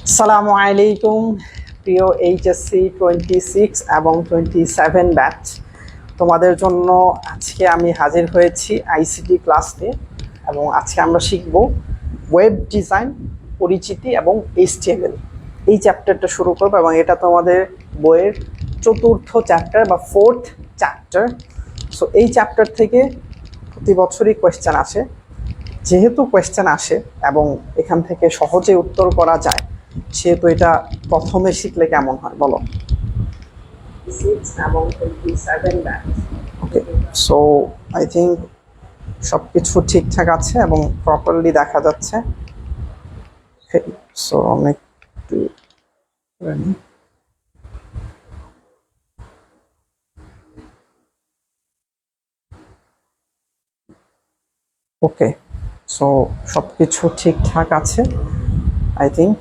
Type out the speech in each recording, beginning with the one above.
আসসালামু আলাইকুম প্রিয় এইচএসসি 26 এবং 27 ব্যাচ। তোমাদের জন্য আজকে আমি হাজির হয়েছি আইসিটি ক্লাস নিয়ে, এবং আজকে আমরা শিখব ওয়েব ডিজাইন পরিচিতি এবং এইচটিএমএল। এই চ্যাপ্টারটা শুরু করবো, এবং এটা তোমাদের বইয়ের চতুর্থ চ্যাপ্টার বা ফোর্থ চ্যাপ্টার। সো এই চ্যাপ্টার থেকে প্রতি বছরই কোয়েশ্চেন আসে। যেহেতু কোয়েশ্চেন আসে এবং এখান থেকে সহজে উত্তর করা যায়, সেহেতু এটা প্রথমে শিখলে কেমন হয় বলো? ওকে, সো আই থিঙ্ক সব কিছু ঠিকঠাক আছে এবং প্রপারলি দেখা যাচ্ছে। সো আমি একটু ওকে, সো সব কিছু ঠিকঠাক আছে আই থিঙ্ক।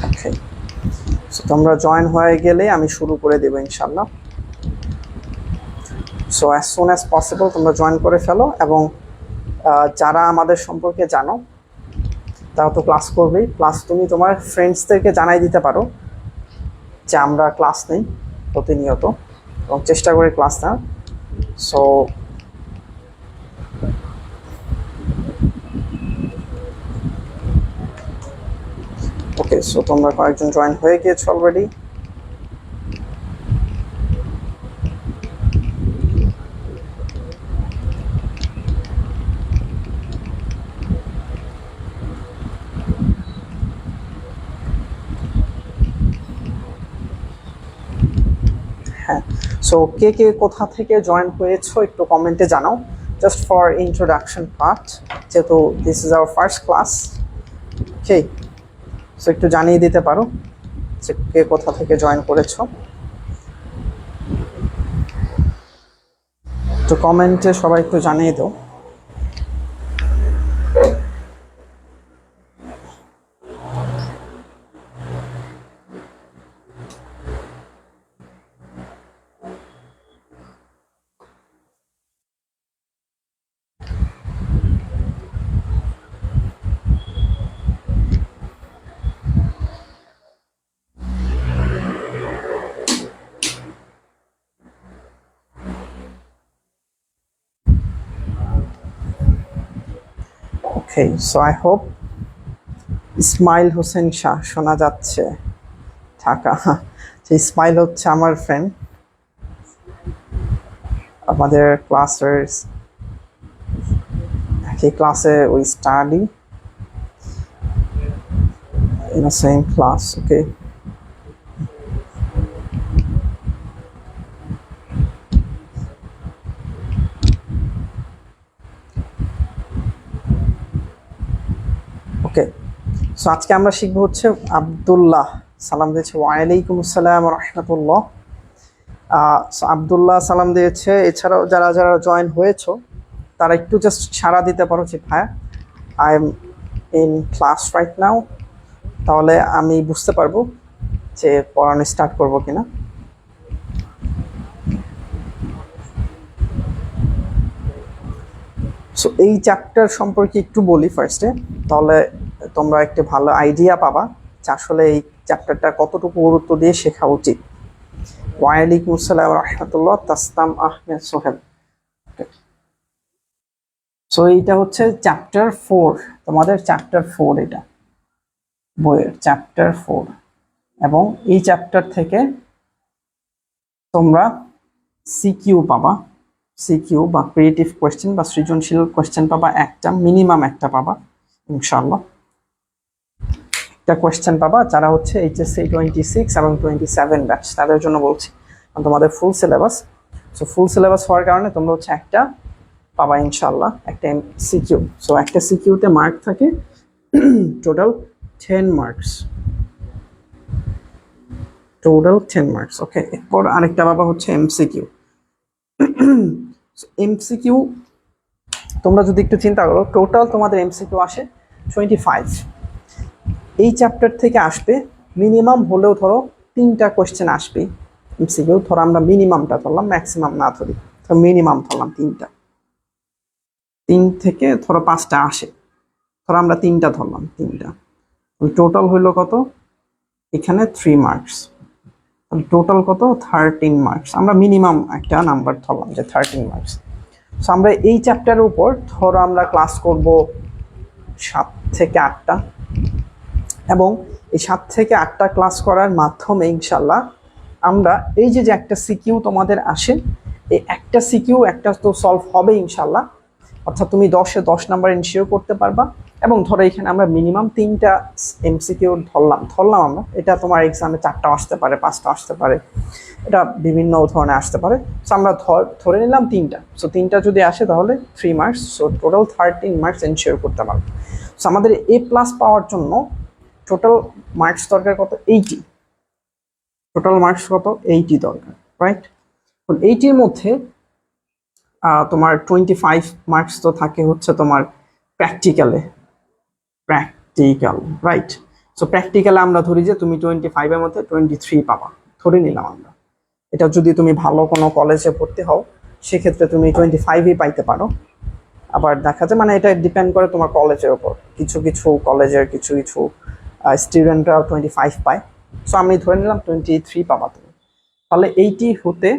ওকে, সো তোমরা জয়েন হয়ে গেলে আমি শুরু করে দেবো ইনশাল্লাহ। So as soon as possible তোমরা জয়েন করে ফেলো, এবং যারা আমাদের সম্পর্কে জানো তারা তো ক্লাস করবেই, প্লাস তুমি তোমার ফ্রেন্ডসদেরকে জানাই দিতে পারো যে আমরা ক্লাস নেই প্রতিনিয়ত, এবং চেষ্টা করি ক্লাস নেওয়ার। সো ওকে, সো তোমরা কয়েকজন জয়েন হয়ে গিয়েছো অলরেডি। হ্যাঁ, সো কে কে কোথা থেকে জয়েন হয়েছো একটু কমেন্টে জানাও, জাস্ট ফর ইন্ট্রোডাকশন পার্ট, যেহেতু this is our first class. Okay, so একটু জানিয়ে দিতে পারো যে কে কোথা থেকে জয়েন করেছো, তো কমেন্টে সবাই একটু জানিয়ে দাও। Okay, so I hope Ismail Hossain Shah শোনা যাচ্ছে ঢাকা। যে ইসমাইল হচ্ছে আমার ফ্রেন্ড, আমাদের ক্লাসের একই ক্লাসে we study in the same class. Okay, okay, so আজকে আমরা শিখবো হচ্ছে আব্দুল্লাহ সালাম দিয়েছে, ওয়ালাইকুম আসসালাম রহমতুল্লাহ। আব্দুল্লাহ সালাম দিয়েছে। এছাড়াও যারা যারা জয়েন হয়েছো তারা একটু জাস্ট সাড়া দিতে পারো যে ভাইয়া I am in class right now, তাহলে আমি বুঝতে পারবো যে পড়ানো স্টার্ট করবো কিনা। সো এই চ্যাপ্টার সম্পর্কে একটু বলি ফার্স্টে, তাহলে তোমরা একটা ভালো আইডিয়া পাবা যে আসলে এই চ্যাপ্টারটা কতটুকু গুরুত্ব দিয়ে শেখা উচিত। ওয়ালাইকুম আসসালাম রহমতুল্লাহ, তাসলাম আহমেদ সোহেল। সো এইটা হচ্ছে চ্যাপ্টার 4, তোমাদের চ্যাপ্টার 4, এটা বইয়ের চ্যাপ্টার 4, এবং এই চ্যাপ্টার থেকে তোমরা সিকিউ পাবা, সিকিউ বা ক্রিয়েটিভ কোয়েশ্চেন বা সৃজনশীল কোয়েশ্চেন পাবা, একটা মিনিমাম একটা পাবা ইনশাআল্লাহ। একটা কোয়েশ্চেন পাবা যারা হচ্ছে এইচএসসি 26 এবং 27 ব্যাচ, তাদের জন্য বলছি, তোমাদের full syllabus. So full syllabus হওয়ার কারণে তোমরা হচ্ছে একটা পাবা ইনশাআল্লাহ, একটা সিকিউ। সো একটা সিকিউতে মার্ক থাকে টোটাল 10 মার্কস, টোটাল 10 মার্কস। ওকে, এরপর আরেকটা পাবা হচ্ছে এমসিকিউ। এমসিকিউ তোমরা যদি একটু চিন্তা করো, টোটাল তোমাদের এমসিকিউ আসে 25। এই চ্যাপ্টার থেকে আসবে মিনিমাম হলেও ধরো 3টা কোয়েশ্চেন আসবে এমসিকিউ। ধরো আমরা মিনিমামটা ধরলাম, ম্যাক্সিমাম না ধরি, তো মিনিমাম ধরলাম 3টা, 3 থেকে ধরো 5টা আসে, ধরো আমরা 3টা ধরলাম, 3টা টোটাল হইলো কত, এখানে 3 মার্কস, টোটাল কত 13 মার্কস। আমরা মিনিমাম একটা নাম্বার ধরলাম যে 13 মার্কস। সো আমরা এই চ্যাপ্টারের উপর ধরো আমরা ক্লাস করব 7 থেকে 8টা, এবং এই 7 থেকে 8টা ক্লাস করার মাধ্যমে ইনশাল্লাহ আমরা এই যে একটা সিকিউ তোমাদের আসে, এই একটা সিকিউ একটা তো সলভ হবে ইনশাল্লাহ, অর্থাৎ তুমি 10-এ 10 নাম্বার এনশিওর করতে পারবা। এবং ধরো এখানে আমরা মিনিমাম 3টা এমসিকিউ ধরলাম আমরা, এটা তোমার এক্সামে 4টা আসতে পারে, 5টা আসতে পারে, এটা বিভিন্ন ধরনের আসতে পারে। সো আমরা ধরে নিলাম 3টা, সো 3টা যদি আসে তাহলে 3 marks, so total 13 marks ensure করতে পারবো। সো আমাদের A+ পাওয়ার জন্য টোটাল মার্কস দরকার কত, 80। টোটাল মার্কস কত, 80 দরকার, রাইট। 80-র মধ্যে তোমার 25 মার্কস তো থাকে হচ্ছে তোমার প্র্যাকটিক্যাল, রাইট। সো প্র্যাকটিক্যালে আমরা ধরি যে তুমি 25-এর মধ্যে 23 পাবা, ধরে নিলাম আমরা। এটা যদি তুমি ভালো কোনো কলেজে ভর্তি হও সেক্ষেত্রে তুমি 25ই পাইতে পারো। আবার দেখা যায় মানে এটা ডিপেন্ড করে তোমার কলেজের উপর, কিছু কিছু কলেজের কিছু কিছু স্টুডেন্টরা 25 পায়। সো আমি ধরে নিলাম 23 পাবা তুমি, তাহলে 80 হতে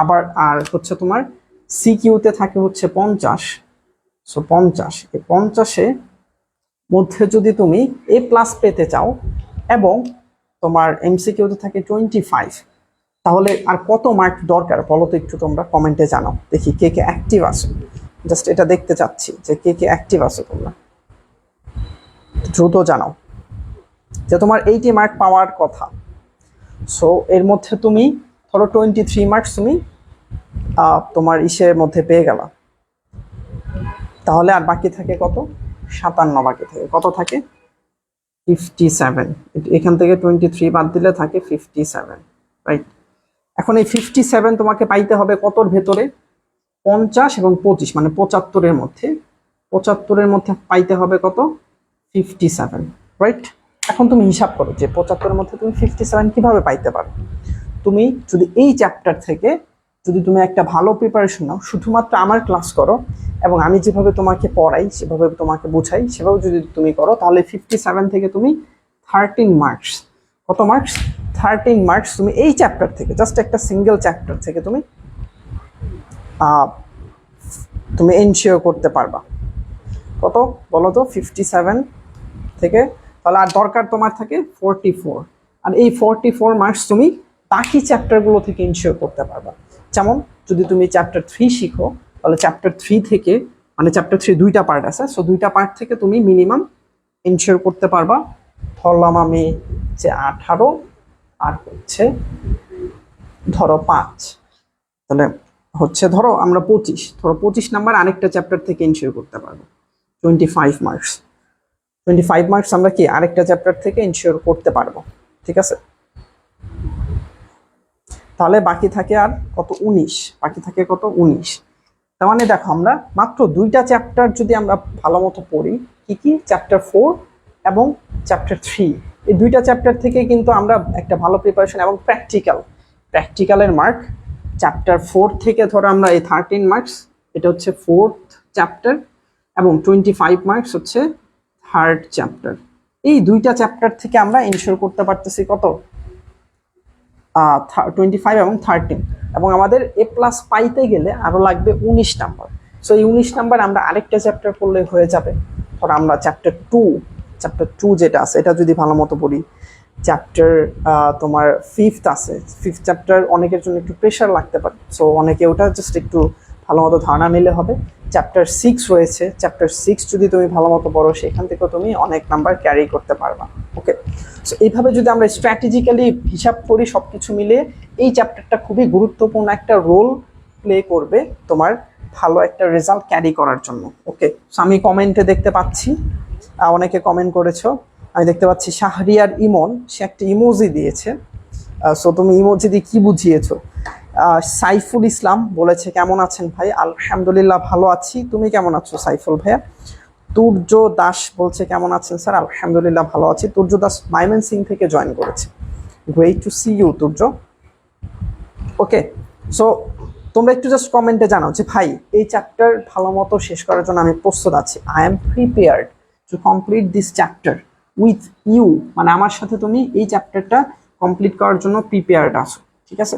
আবার আর হচ্ছে তোমার সিকিউতে থাকে হচ্ছে 50। সো 50, এই 50-এ মধ্যে যদি তুমি A+ পেতে চাও এবং তোমার এমসিকিউতে থাকে 25, তাহলে আর কত মার্ক দরকার বলো তো একটু তোমরা কমেন্টে জানাও, দেখি কে কে অ্যাক্টিভ আছো। জাস্ট এটা দেখতে চাচ্ছি যে কে কে অ্যাক্টিভ আছো তোমরা, দ্রুত জানাও যে তোমার 80 মার্ক পাওয়ার কথা। সো এর মধ্যে তুমি ধরো 23 মার্কস তুমি তোমার ইসের মধ্যে পেয়ে গেলা, তাহলে আর বাকি থাকে কত, 57 বাকি থাকে, কত থাকে 57। এখান থেকে 23 বাদ দিলে থাকে 57, রাইট। এখন এই 57 তোমাকে পাইতে হবে কতর ভেতরে, 50 এবং 25 মানে 75-এর মধ্যে, 75-এর মধ্যে পাইতে হবে কত, 57, রাইট। এখন তুমি হিসাব করো যে 75-এর মধ্যে তুমি 57 কিভাবে পাইতে পারো। তুমি যদি এই চ্যাপ্টার থেকে যদি তুমি একটা ভালো প্রিপারেশন নাও, শুধুমাত্র আমার ক্লাস করো এবং আমি যেভাবে তোমাকে পড়াই সেভাবে তোমাকে বোঝাই সেভাবে যদি তুমি করো, তাহলে 57 থেকে তুমি 13 মার্কস, কত মার্কস, 13 মার্কস তুমি এই চ্যাপ্টার থেকে, জাস্ট একটা সিঙ্গেল চ্যাপ্টার থেকে তুমি এনশিওর করতে পারবা। কত বলো তো, 57 থেকে, তাহলে আর দরকার তোমার থাকে 44, আর এই 44 মার্কস তুমি বাকি চ্যাপ্টারগুলো থেকে এনশিওর করতে পারবা। যেমন যদি তুমি চ্যাপ্টার 3 শিখো, তাহলে চ্যাপ্টার 3 থেকে, মানে চ্যাপ্টার 3 2টা পার্ট আছে, সো 2টা পার্ট থেকে তুমি মিনিমাম এনশিওর করতে পারবা। ধরলাম আমি যে 18 আর হচ্ছে ধরো 5, তাহলে হচ্ছে ধরো আমরা 25, ধরো 25 নাম্বার আরেকটা চ্যাপ্টার থেকে এনশিওর করতে পারবো, 25 মার্কস। 25 মার্কস আমরা কি আরেকটা চ্যাপ্টার থেকে এনশিওর করতে পারবো, ঠিক আছে। তাহলে বাকি থাকে আর কত, 19, বাকি থাকে কত, 19। তার মানে দেখো আমরা মাত্র 2টা চ্যাপ্টার যদি আমরা ভালো মতো পড়ি, কি কি, চ্যাপ্টার 4 এবং চ্যাপ্টার 3, এই 2টা চ্যাপ্টার থেকে কিন্তু আমরা একটা ভালো প্রিপারেশন এবং প্র্যাকটিক্যালের মার্ক চ্যাপ্টার 4 থেকে ধরো আমরা এই 13 মার্কস, এটা হচ্ছে 4th চ্যাপ্টার, এবং 25 মার্কস হচ্ছে 3rd চ্যাপ্টার। এই 2টা চ্যাপ্টার থেকে আমরা এনশিওর করতে পারতেছি কত, 25 এবং 13, এবং আমাদের A+ পাইতে গেলে আরো লাগবে 19 নাম্বার। সো এই 19 নাম্বার আমরা আরেকটা চ্যাপ্টার পড়লে হয়ে যাবে। ধরো আমরা চ্যাপ্টার 2 যেটা আছে এটা যদি ভালো মতো পড়ি, চ্যাপ্টার তোমার 5th আছে, 5th চ্যাপ্টার অনেকের জন্য একটু প্রেশার লাগতে পারে, সো অনেকে ওটা জাস্ট একটু ভালো মতো ধারণা নিলে হবে। চ্যাপ্টার 6 রয়েছে, চ্যাপ্টার 6 যদি তুমি ভালো মতো পড়ো সেখান থেকেও তুমি অনেক নাম্বার ক্যারি করতে পারবা, ওকে। সো এইভাবে যদি আমরা স্ট্র্যাটেজিক্যালি হিসাব করি সব কিছু মিলিয়ে, এই চ্যাপ্টারটা খুবই গুরুত্বপূর্ণ একটা রোল প্লে করবে তোমার ভালো একটা রেজাল্ট ক্যারি করার জন্য, ওকে। সো আমি কমেন্টে দেখতে পাচ্ছি অনেকে কমেন্ট করেছো, আমি দেখতে পাচ্ছি শাহরিয়ার ইমন, সে একটা ইমোজি দিয়েছে। সো তুমি ইমোজি দিয়ে কি বুঝিয়েছো? সাইফুল ইসলাম বলেছে কেমন আছেন ভাই, আলহামদুলিল্লাহ ভালো আছি, তুমি কেমন আছো সাইফুল ভাইয়া? তুর্য দাস বলছে কেমন আছেন স্যার? আলহামদুলিল্লাহ ভালো আছি। তুর্য দাস ময়মনসিং থেকে জয়েন করেছে। Great to see you Turjo. Okay, so তোমরা একটু জাস্ট কমেন্টে জানাও যে ভাই এই চ্যাপ্টার ভালো মতো শেষ করার জন্য আমি প্রস্তুত আছি। I am prepared to complete this chapter with you, মানে আমার সাথে তুমি এই চ্যাপ্টারটা কমপ্লিট করার জন্য প্রিপেয়ার্ড আছো, ঠিক আছে?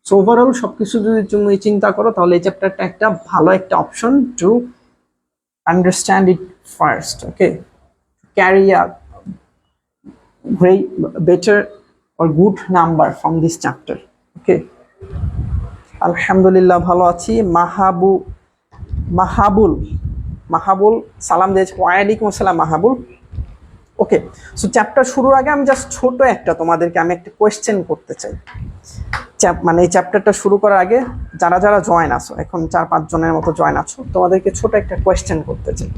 সো ওভারঅল সবকিছু যদি তুমি চিন্তা করো তাহলে এই চ্যাপ্টারটা একটা ভালো একটা option to understand it first. Okay, carry a great better or good number from this chapter. Okay, আলহামদুলিল্লাহ ভালো আছি। মাহাবুল সালাম দিয়েছে। ওয়ালাইকুম আসসালাম মাহাবুল। ওকে, সো চ্যাপ্টার শুরুর আগে আমি জাস্ট ছোট একটা তোমাদেরকে আমি একটা কোয়েশ্চেন করতে চাই। মানে এই চ্যাপ্টারটা শুরু করার আগে যারা যারা জয়েন আছো, এখন 4-5 জনের মতো জয়েন আছো, তোমাদেরকে ছোট একটা কোয়েশ্চেন করতে চাই।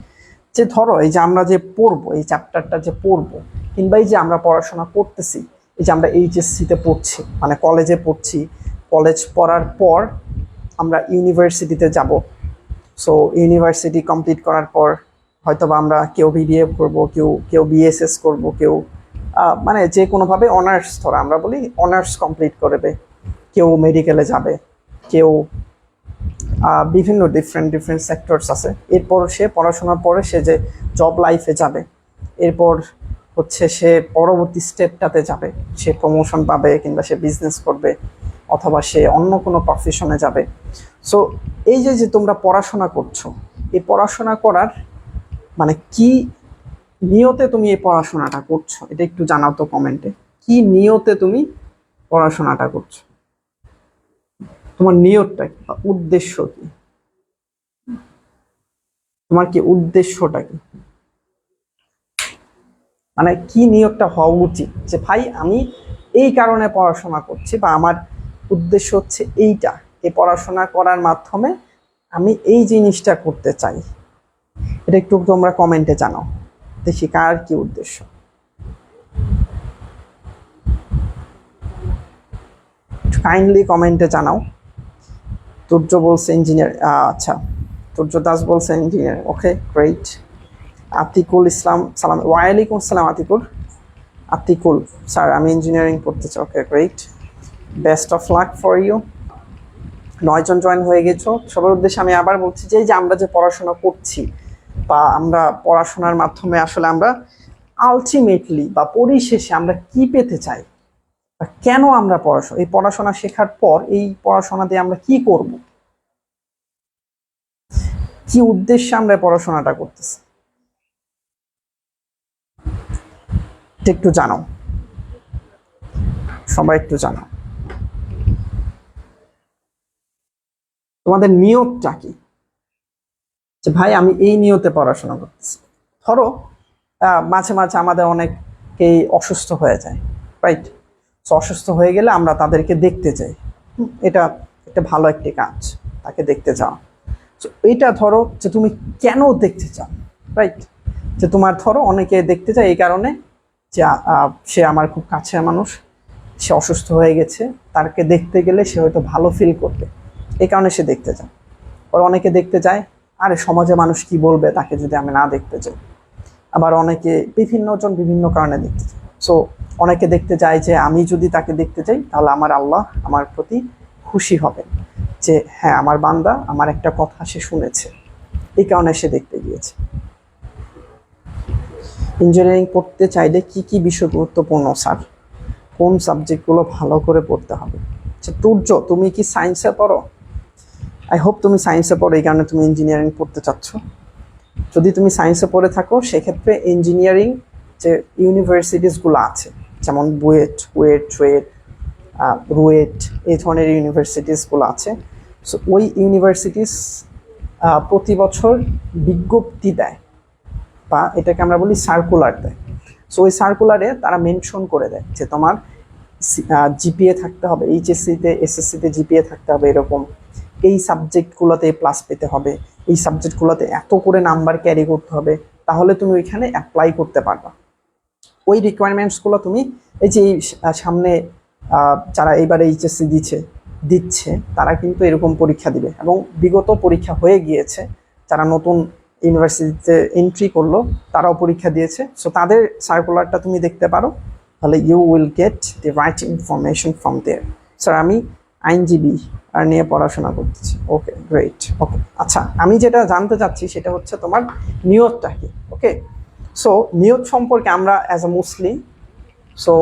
যে ধরো এই যে আমরা যে পড়বো এই চ্যাপ্টারটা যে পড়বো, কিংবা এই যে আমরা পড়াশোনা করতেছি, এই যে আমরা এইচএসসিতে পড়ছি, মানে কলেজে পড়ছি, কলেজ পড়ার পর আমরা ইউনিভার্সিটিতে যাব। সো ইউনিভার্সিটি কমপ্লিট করার পর হয়তো বা আমরা কেউ বিবিএ করবো, কেউ বিএসএস করবো, কেউ মানে যে কোনোভাবে অনার্স, ধরো আমরা বলি অনার্স কমপ্লিট করবে, কেউ মেডিকেলে যাবে, কেউ বিভিন্ন ডিফারেন্ট সেক্টরস আছে। এরপর সে পড়াশোনার পরে সে যে জব লাইফে যাবে, এরপর হচ্ছে সে পরবর্তী স্টেপটাতে যাবে, সে প্রমোশন পাবে কিংবা সে বিজনেস করবে অথবা সে অন্য কোনো প্রফেশনে যাবে। সো এই যে যে তোমরা পড়াশোনা করছো, এই পড়াশোনা করার মানে কি নিয়তে তুমি এই পড়াশোনাটা করছো, এটা একটু জানাও তো কমেন্টে। কি নিয়তে তুমি পড়াশোনাটা করছো, তোমার নিয়তটা কি বা উদ্দেশ্য কি, তোমার কি উদ্দেশ্যটা কি, মানে কি নিয়তটা হওয়া উচিত যে ভাই আমি এই কারণে পড়াশোনা করছি বা আমার উদ্দেশ্য হচ্ছে এইটা, এই পড়াশোনা করার মাধ্যমে আমি এই জিনিসটা করতে চাই। এটা একটু তোমরা কমেন্টে জানাও, দেখি কার কি উদ্দেশ্য। কাইন্ডলি কমেন্টে জানাও। তুর্য বলছে ইঞ্জিনিয়ার, আচ্ছা তুর্য দাস বলছে engineer. Okay, great. Atikul Islam সালাম, ওয়ালাইকুম আসসালাম আতিকুল স্যার আমি ইঞ্জিনিয়ারিং পড়তে চাই। Okay, great, best of luck for you. 9 জন জয়েন হয়ে গেছো। সবার উদ্দেশ্যে আমি আবার বলছি যে আমরা যে পড়াশোনা করছি বা আমরা পড়াশোনার মাধ্যমে আসলে আমরা আলটিমেটলি বা পরিশেষে আমরা কি পেতে চাই বা কেন আমরা এই পড়াশোনা শেখার পর এই পড়াশোনা দিয়ে আমরা কি করব, কি উদ্দেশ্যে আমরা পড়াশোনাটা করতেছি, একটু জানাও, সবাই একটু জানাও তোমাদের নিয়তটা কি, যে ভাই আমি এই নিয়তে পড়াশোনা করতেছি। ধরো মাঝে মাঝে আমাদের অনেকেই অসুস্থ হয়ে যায়, রাইট? সো অসুস্থ হয়ে গেলে আমরা তাদেরকে দেখতে যাই, এটা একটা ভালো একটি কাজ, তাকে দেখতে যাও। তো এইটা ধরো যে তুমি কেন দেখতে চাও, রাইট? যে তোমার ধরো অনেকে দেখতে চায় এই কারণে যে সে আমার খুব কাছের মানুষ, সে অসুস্থ হয়ে গেছে, তাকে দেখতে গেলে সে হয়তো ভালো ফিল করবে, এই কারণে সে দেখতে চায়। আর অনেকে দেখতে চায় আরে সমাজে মানুষ কি বলবে তাকে যদি আমি না দেখতে চাই। আবার অনেকে বিভিন্নজন বিভিন্ন কারণে দেখতে চায়। সো অনেকে দেখতে চায় যে আমি যদি তাকে দেখতে চাই তাহলে আমার আল্লাহ আমার প্রতি খুশি হবে, যে হ্যাঁ আমার বান্দা আমার একটা কথা সে শুনেছে, এই কারণে সে দেখতে গিয়েছে। ইঞ্জিনিয়ারিং পড়তে চাইলে কি কি বিষয় গুরুত্বপূর্ণ স্যার, কোন সাবজেক্টগুলো ভালো করে পড়তে হবে? আচ্ছা তুর্য, তুমি কি সায়েন্সে পড়ো? আই হোপ তুমি সায়েন্সে পড়ো, এই কারণে তুমি ইঞ্জিনিয়ারিং পড়তে চাচ্ছ। যদি তুমি সায়েন্সে পড়ে থাকো সেক্ষেত্রে ইঞ্জিনিয়ারিং যে ইউনিভার্সিটিসগুলো আছে, যেমন বুয়েট, রুয়েট, এই ধরনের ইউনিভার্সিটিসগুলো আছে। সো ওই ইউনিভার্সিটিস প্রতি বছর বিজ্ঞপ্তি দেয় বা এটাকে আমরা বলি সার্কুলার দেয়। সো ওই সার্কুলারে তারা মেনশন করে দেয় যে তোমার জিপিএ থাকতে হবে, এইচএসসিতে এসএসসিতে জিপিএ থাকতে হবে এরকম, এই সাবজেক্টগুলোতে প্লাস পেতে হবে, এই সাবজেক্টগুলোতে এত করে নাম্বার ক্যারি করতে হবে, তাহলে তুমি ওইখানে অ্যাপ্লাই করতে পারবা। ওই রিকোয়ারমেন্টসগুলো তুমি এই যে সামনে যারা এইবারে এইচএসসি দিচ্ছে তারা কিন্তু এরকম পরীক্ষা দিবে এবং বিগত পরীক্ষা হয়ে গিয়েছে, যারা নতুন ইউনিভার্সিটিতে এন্ট্রি করলো, তারাও পরীক্ষা দিয়েছে। সো তাদের সার্কুলারটা তুমি দেখতে পারো, তাহলে you will get the right information from there. Sir আমি আইনজীবী আর নিয়ে পড়াশোনা করতেছি। ওকে, গ্রেট। ওকে, আচ্ছা, আমি যেটা জানতে চাচ্ছি সেটা হচ্ছে তোমার নিয়তটা কি। ওকে, সো নিয়ত সম্পর্কে আমরা অ্যাজ এ মুসলিম, সো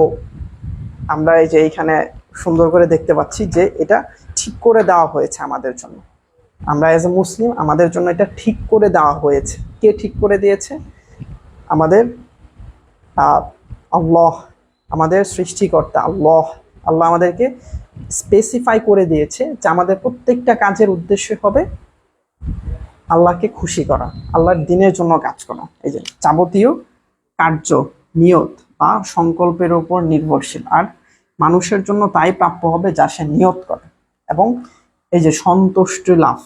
আমরা এই যে এইখানে সুন্দর করে দেখতে পাচ্ছি যে এটা ঠিক করে দেওয়া হয়েছে আমাদের জন্য। আমরা অ্যাজ এ মুসলিম আমাদের জন্য এটা ঠিক করে দেওয়া হয়েছে। কে ঠিক করে দিয়েছে? আমাদের আল্লাহ, আমাদের সৃষ্টিকর্তা আল্লাহ। আল্লাহ আমাদেরকে স্পেসিফাই করে দিয়েছে যে আমাদের প্রত্যেকটা কাজের উদ্দেশ্য হবে আল্লাহকে খুশি করা, আল্লাহর দিনের জন্য কাজ করা। এই যে যাবতীয় কার্য নিয়ত বা সংকল্পের উপর নির্ভরশীল, আর মানুষের জন্য তাই প্রাপ্য হবে যা সে নিয়ত করে। এবং এই যে সন্তুষ্টি লাভ,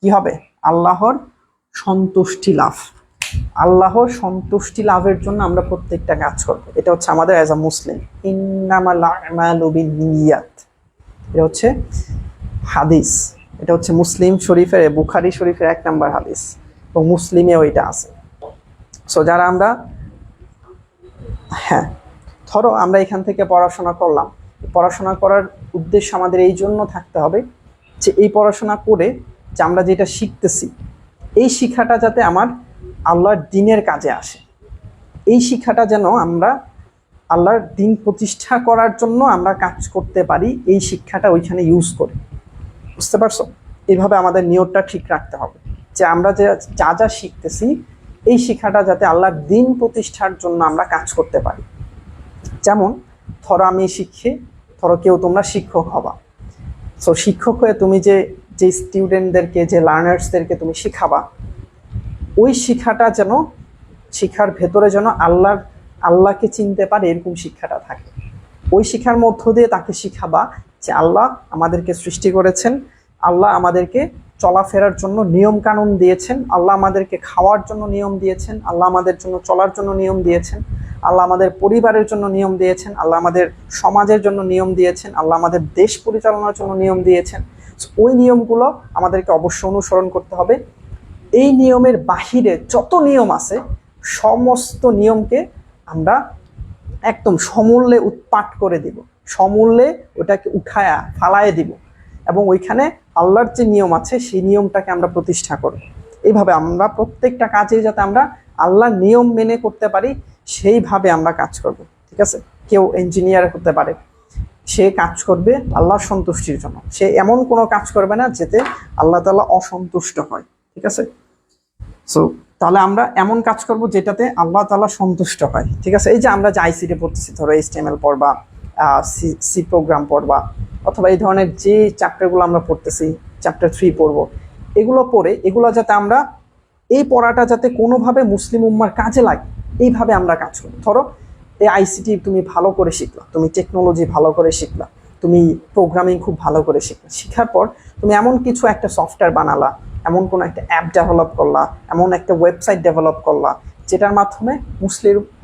কি হবে? আল্লাহর সন্তুষ্টি লাভ। আল্লাহর সন্তুষ্টি লাভের জন্য আমরা প্রত্যেকটা কাজ করব। এটা হচ্ছে আমাদের অ্যাজ আ মুসলিম ইন্নামাল আমালু বিন্নিয়াত, এটা হচ্ছে হাদিস, এটা হচ্ছে মুসলিম শরীফের, বুখারী শরীফের 1 নম্বর হাদিস, এবং মুসলিমেও এটা আছে। সো যারা আমরা, হ্যাঁ, ধরো আমরা এখান থেকে পড়াশোনা করলাম, পড়াশোনা করার উদ্দেশ্য আমাদের এই জন্য থাকতে হবে যে এই পড়াশোনা করে যে আমরা যেটা শিখতেছি এই শিক্ষাটা যাতে আমার আল্লাহর দ্বীনের কাজে আসে, এই শিক্ষাটা যেন আমরা আল্লাহর দ্বীন প্রতিষ্ঠা করার জন্য আমরা কাজ করতে পারি, এই শিক্ষাটা ওইখানে ইউজ করি। বুঝতে পারছো? এইভাবে আমাদের নিয়তটা ঠিক রাখতে হবে যে আমরা যে যা যা শিখতেছি এই শিক্ষাটা যাতে আল্লাহর দ্বীন প্রতিষ্ঠার জন্য আমরা কাজ করতে পারি। যেমন ধরো আমি শিক্ষে, ধরো কেউ তোমরা শিক্ষক হবা, সো শিক্ষক হয়ে তুমি যে স্টুডেন্টদেরকে, যে লার্নার্সদেরকে তুমি শিখাবা, ওই শিক্ষাটা যেন, শিক্ষার ভেতরে যেন আল্লাহকে চিনতে পারে এরকম শিক্ষাটা থাকে। ওই শিক্ষার মধ্য দিয়ে তাকে শিখাবা যে আল্লাহ আমাদেরকে সৃষ্টি করেছেন, আল্লাহ আমাদেরকে চলাফেরার জন্য নিয়ম কানুন দিয়েছেন, আল্লাহ আমাদেরকে খাওয়ার জন্য নিয়ম দিয়েছেন, আল্লাহ আমাদের জন্য চলার জন্য নিয়ম দিয়েছেন, আল্লাহ আমাদের পরিবারের জন্য নিয়ম দিয়েছেন, আল্লাহ আমাদের সমাজের জন্য নিয়ম দিয়েছেন, আল্লাহ আমাদের দেশ পরিচালনার জন্য নিয়ম দিয়েছেন। ওই নিয়মগুলো আমাদেরকে অবশ্যই অনুসরণ করতে হবে। এই নিয়মের বাহিরে যত নিয়ম আছে সমস্ত নিয়মকে আমরা একদম সমূল্যে উৎপাট করে দিব, সমূল্যে ওটাকে উঠায়া ফালায়ে দিব, এবং ওইখানে আল্লাহর যে নিয়ম আছে সেই নিয়মটাকে আমরা প্রতিষ্ঠা করব। এইভাবে আমরা প্রত্যেকটা কাজে যাতে আমরা আল্লাহর নিয়ম মেনে করতে পারি সেইভাবে আমরা কাজ করব। ঠিক আছে? কেউ ইঞ্জিনিয়ার হতে পারে, সে কাজ করবে আল্লাহর সন্তুষ্টির জন্য, সে এমন কোনো কাজ করবে না যেতে আল্লাহ তাআলা অসন্তুষ্ট হয়। ঠিক আছে? সো তাহলে আমরা এমন কাজ করব যেটাতে আল্লাহ তাআলা সন্তুষ্ট হয়। ঠিক আছে? এই যে আমরা যে আইসিটি পড়তেছি, ধরো HTML পড়বা, সি প্রোগ্রাম পড়বা, অথবা এই ধরনের যে চ্যাপ্টারগুলো আমরা পড়তেছি, চ্যাপ্টার 3 পড়বো, এগুলো পড়ে এগুলো যাতে আমরা, এই পড়াটা যাতে কোনোভাবে মুসলিম উম্মার কাজে লাগে এইভাবে আমরা কাজ করি। ধরো এই আইসিটি তুমি ভালো করে শিখলা, তুমি টেকনোলজি ভালো করে শিখলা, তুমি প্রোগ্রামিং খুব ভালো করে শিখলা, শিখার পর তুমি এমন কিছু একটা সফটওয়্যার বানালা, এমন কোনো একটা অ্যাপ ডেভেলপ করলা, এমন একটা ওয়েবসাইট ডেভেলপ করলা যেটার মাধ্যমে